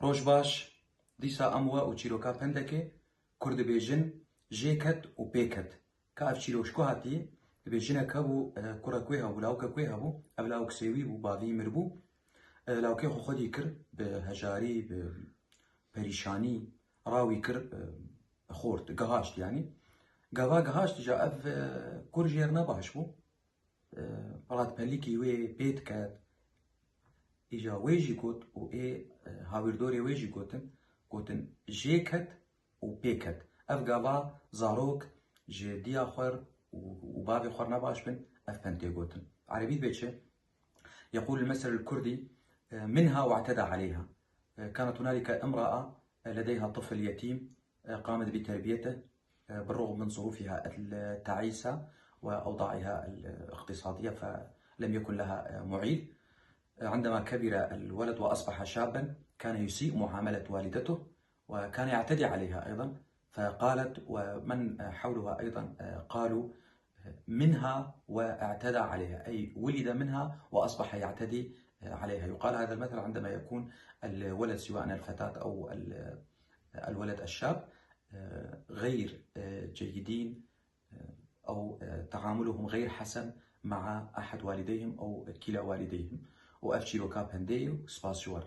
روش باش دیسا اموا و چیروکا پندکه کرد بیجن جیکت و پیکت که اف چیروشکو هاتی بیجنه که بو کرا کوی هبو لاوکا کوی هبو او لاوک سیوی بو باوی مربو لاوکه خو خودی کر به هجاری به پریشانی راوی کر خورد گهاشت یعنی گاوا گهاشت جا اف کرجیر نباش بو بلات پلیکی وی پیت کت ایجا ویجی گوت و ای هاویردوری ویجی گوتن جیکت و پیکت اف گاوا زاروک جي ديا خور وبابي خور نباش بن اف بنتي قوتن عربي بيتشه. يقول المثل الكردي منها واعتدى عليها. كانت هنالك امرأة لديها طفل يتيم قامت بتربيته بالرغم من ظروفها التعيسة وأوضاعها الاقتصادية، فلم يكن لها معيل. عندما كبر الولد وأصبح شابا كان يسيء معاملة والدته وكان يعتدي عليها أيضا، فقالت ومن حولها أيضا قالوا منها واعتدى عليها، أي ولد منها وأصبح يعتدي عليها. يقال هذا المثل عندما يكون الولد سواء الفتاة أو الولد الشاب غير جيدين أو تعاملهم غير حسن مع أحد والديهم أو كلا والديهم. وأفشيلو كاب هنديو سباسيور.